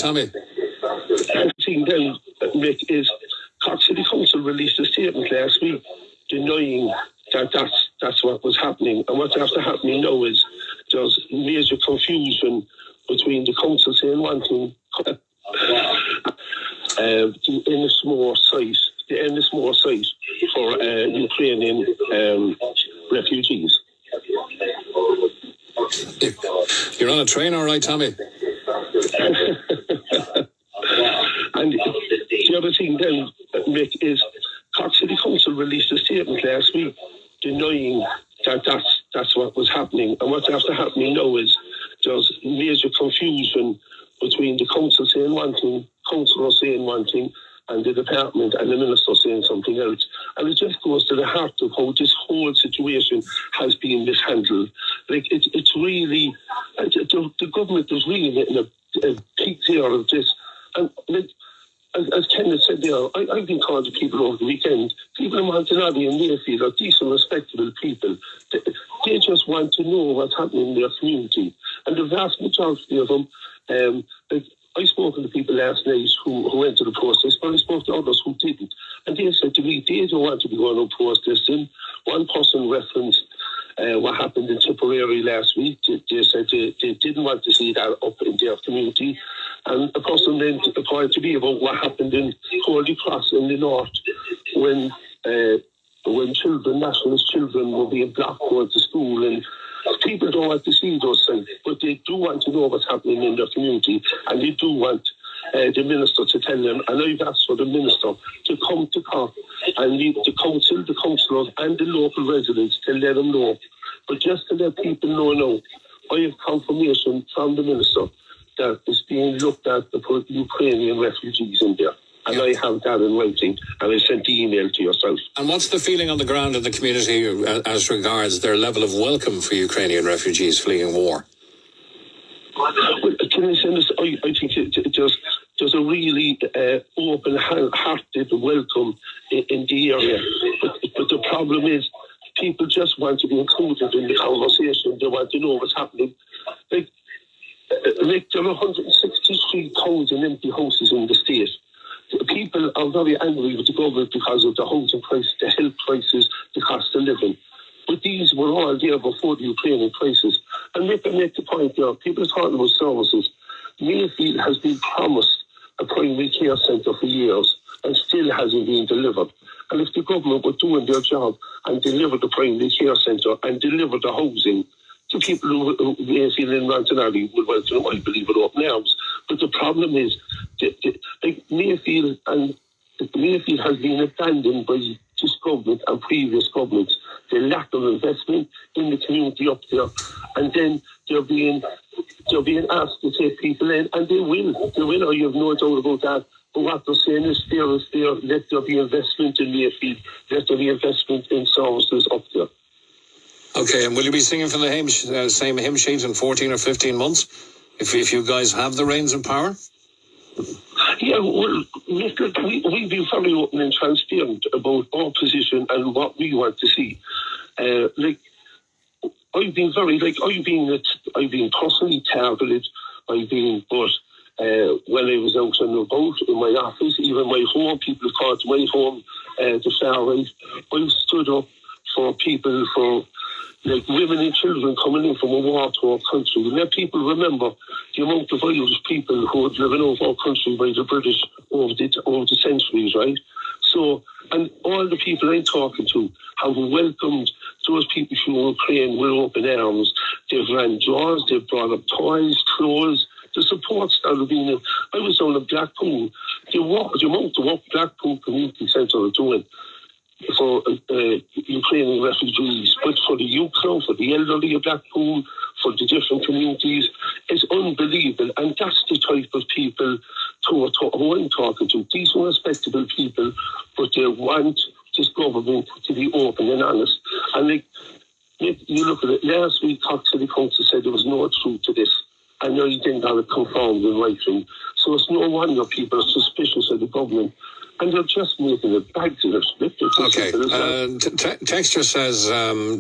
Tommy. The thing then, Mick, is Cork City Council released a statement last week denying that's what was happening. And what's after happening now is there's major confusion between the council saying one thing, the Ennismore site for Ukrainian refugees. You're on a train, all right, Tommy? And the other thing then, Mick, is Cork City Council released a statement last week denying that's what was happening. And what's after happening now is there's major confusion between the council saying one thing, councillor saying one thing, and the department and the minister saying something else. And it just goes to the heart of how this whole situation has been mishandled. Like, it's really, the government is really getting a peak here of this. And like, as Kenneth said there, I've been talking to people over the weekend. People in Montenotte and Mayfield are decent, respectable people. They just want to know what's happening in their community. And the vast majority of them, I spoke to the people last night who went to the protest, but I spoke to others who didn't. And they said to me, they don't want to be going on protesting. One person referenced what happened in Tipperary last week. They said they didn't want to see that up in their community. And a person then pointed to me about what happened in Holy Cross in the north when nationalist children were being blocked going to school. And people don't want to see those things, but they do want to know what's happening in their community, and they do want the minister to tell them. And I've asked for the minister to come to Cork and leave the council, the councillors and the local residents to let them know. But just to let people know now, I have confirmation from the minister that it's being looked at to put Ukrainian refugees in there. And I have that in writing, and I sent the email to yourself. And what's the feeling on the ground in the community as regards their level of welcome for Ukrainian refugees fleeing war? Well, can I say this? I think there's a really open-hearted welcome in the area. But the problem is, people just want to be included in the conversation. They want to know what's happening. Like there are 163,000 empty houses in the state. People are very angry with the government because of the housing prices, the health prices, the cost of living. But these were all there before the Ukrainian crisis. And make the point there, people are talking about services. Mayfield has been promised a primary care centre for years and still hasn't been delivered. And if the government were doing their job and delivered the primary care centre and delivered the housing to people who Mayfield and Montenotte would welcome, I believe, with open arms. But the problem is, Mayfield has been abandoned by this government and previous governments. The lack of investment in the community up there, and then they're being asked to take people in, and they will. I have no doubt about that. But what they're saying is fair. Let there be investment in Mayfield. Let there be investment in services up there. Okay, and will you be singing from the same hymn sheet in 14 or 15 months if you guys have the reins of power? Yeah, well, we've been very open and transparent about our position and what we want to see. I've been personally targeted. When I was out and about in my office, even my home, people called my home the far right. I stood up for people, for like women and children coming in from a war-torn country. And let people remember the amount of Irish people who were driven over our country by the British over the centuries, right? So, and all the people I'm talking to have welcomed those people from Ukraine with open arms. They've ran doors, they've brought up toys, clothes. The support started being. I was down in Blackpool. The amount of work Blackpool Community Centre are doing for Ukrainian refugees, but for the youth now, for the elderly of Blackpool, for the different communities, it's unbelievable. And that's the type of people who I'm talking to. These are respectable people, but they want this government to be open and honest. And like, you look at it, last week Cork City Council said there was no truth to this. And now you didn't have it confirmed in writing. So it's no wonder people are suspicious of the government. And they're just making a bags of it. Okay. Texture says,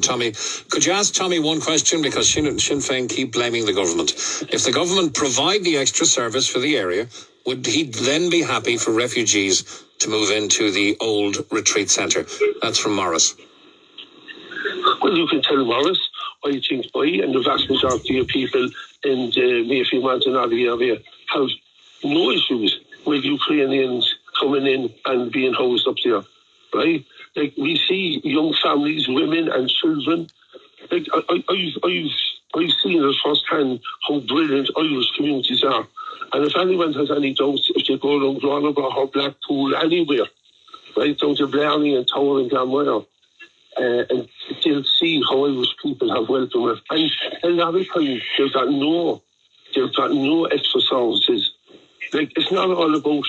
Tommy, could you ask Tommy one question? Because Sinn Féin keep blaming the government. If the government provide the extra service for the area, would he then be happy for refugees to move into the old retreat centre? That's from Morris. Well, you can tell Morris, I think and the vast majority of people in the Mayfield Montenotte area have no issues with Ukrainians coming in and being housed up there, right? Like, we see young families, women and children. Like, I've seen it firsthand how brilliant Irish communities are. And if anyone has any doubts, if they go around Gronabach or Blackpool, anywhere, right, down to Blarney and Tower and Glanmire, and they'll see how Irish people have welcomed it. And a lot of times they've got no extra services. Like, it's not all about,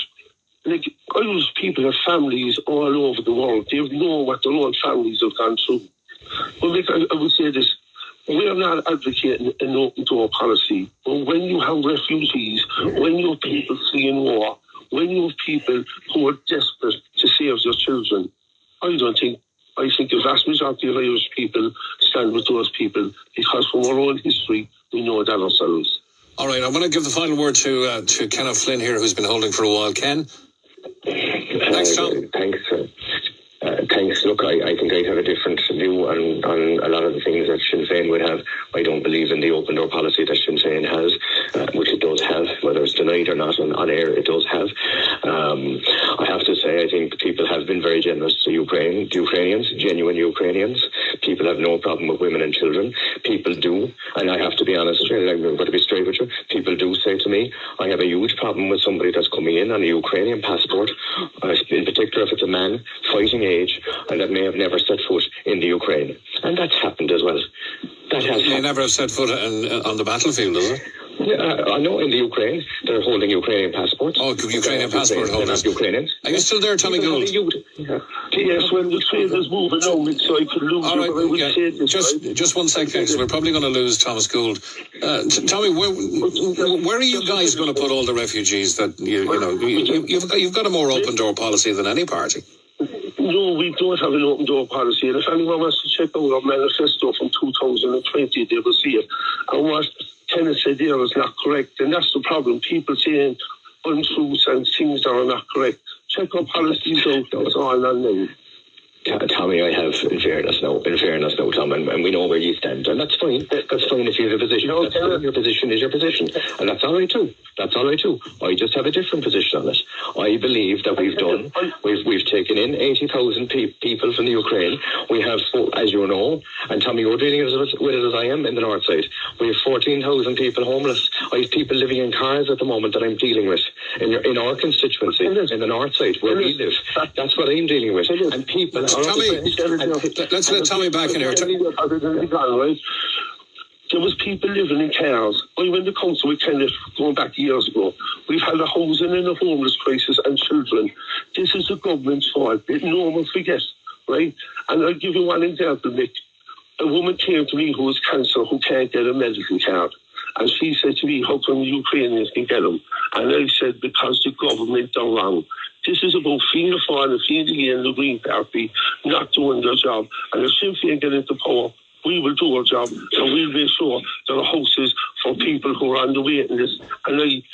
like, Irish people have families all over the world. They know what their own families have gone through. But like, I would say this, we're not advocating an open door policy. But when you have refugees, when you have people fleeing war, when you have people who are desperate to save their children, I think the vast majority of Irish people stand with those people, because from our own history, we know that ourselves. All right, I'm going to give the final word to Kenneth Flynn here, who's been holding for a while. Ken? Thanks, Tom. Thanks. Look, I think I have a different view on a lot of the things that Sinn Féin would have. I don't believe in the open door policy that Sinn Féin has, which it does have, whether it's denied or not on air, it does have. I have to say, I think people have been very generous to Ukrainians, genuine Ukrainians. People have no problem with women and children. People do, and I have to be honest, I'm going to be straight with you, people do say to me, I have a huge problem with somebody that's coming in on a Ukrainian passport, in particular if it's a man, fighting age, and that may have never set foot in the Ukraine. And that's happened as well. That has They never have set foot on the battlefield, is it? Yeah, I know in the Ukraine, they're holding Ukrainian passports. Oh, Ukrainian passport holders. Ukrainians. Are you still there, Tommy Gould? Yes, when the trade is moving on, so I could lose. All right, just 1 second, because we're probably going to lose Thomas Gould. Tommy, where are you guys going to put all the refugees that you've got a more open door policy than any party? No, we don't have an open door policy. And if anyone wants to check out our manifesto from 2020, they will see it. And what Kenneth said there is not correct. And that's the problem. People saying untruths and things that are not correct. Check our policies out. That's all on there. Tommy, I have, in fairness now, Tom, and we know where you stand, and that's fine. That's fine if you have a position. Your position is your position, and that's all right too. I just have a different position on it. I believe that we've taken in 80,000 people from the Ukraine. We have, as you know, and Tommy, you're dealing with it as I am in the north side. We have 14,000 people homeless. I have people living in cars at the moment that I'm dealing with in our constituency, in the north side where we live. That's what I'm dealing with, and people. Tommy, let's let Tommy back in here. There was people living in cars. I went to council with Kenneth going back years ago. We've had a housing and a homeless crisis and children. This is the government's fault. No one forgets, right? And I'll give you one example, Mick. A woman came to me who has cancer, who can't get a medical card. And she said to me, how come Ukrainians can get them? And I said, because the government are wrong. This is about Fianna Fail and Fianna Fail and the Green Party not doing their job. And if Sinn Féin get into power, we will do our job, and we'll make sure there are houses for people who are on the waiting list.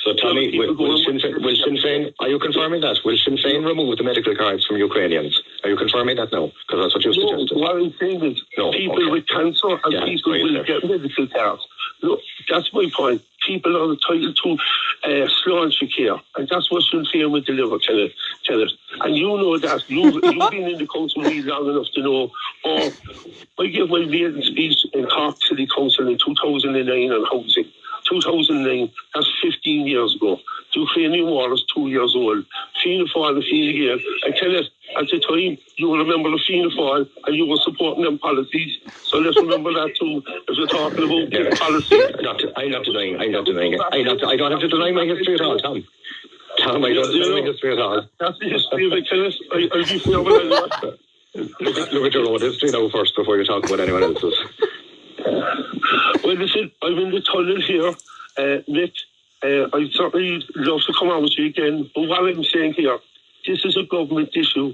So Tommy, will Sinn Féin, are you confirming that? Will Sinn Féin remove the medical cards from Ukrainians? Are you confirming that now? Because that's what you suggested. What I'm saying is people with cancer and people will get medical cards. Look, that's my point. People are entitled to sláinte care, and that's what Sinn Féin will deliver, Kenneth. And you know that. You've been in the council long enough to know. I gave my maiden speech in Cork City Council in 2009 on housing. 2009, that's 15 years ago. The Ukrainian war is 2 years old. Fianna Fail and Fianna Gael. And Kenneth, at the time, you will remember the Fianna Fail and you were supporting them policies. So let's remember that too, if you're talking about policy. I'm not denying it. I don't have to deny my history at all, Tom. I don't deny my history at all. That's the history of it, Kenneth. I'll be fair with that. Look at your own history now first before you talk about anyone else's. Well, listen, I'm in the tunnel here, Mick. I'd certainly love to come on with you again. But what I'm saying here, This is a government issue.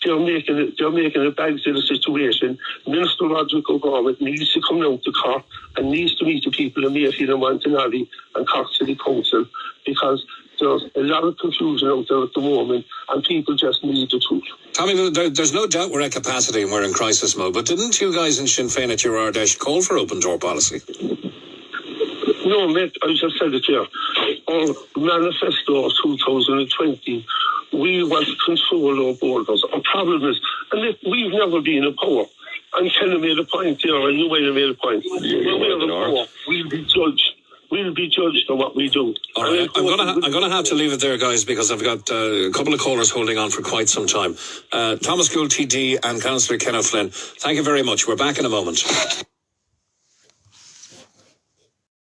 They're making a bad of the situation. Minister Roderick O'Gorman needs to come down to Cork and needs to meet the people of Mayfield and Montenotte and Cork City Council, because there's a lot of confusion out there at the moment and people just need the truth. Tommy, there's no doubt we're at capacity and we're in crisis mode, but didn't you guys in Sinn Féin at your Ardèche call for open door policy? No, Mick, I just said it here. Our manifesto of 2020, we want to control our borders. Our problem is, and if we've never been in power, and Kenna made a point here, and you might have made a point. When we're in power, we'll be judged. We'll be judged on what we do. All right, I'm going to have to leave it there, guys, because I've got a couple of callers holding on for quite some time. Thomas Gould, TD, and Councillor Kenna Flynn, thank you very much. We're back in a moment.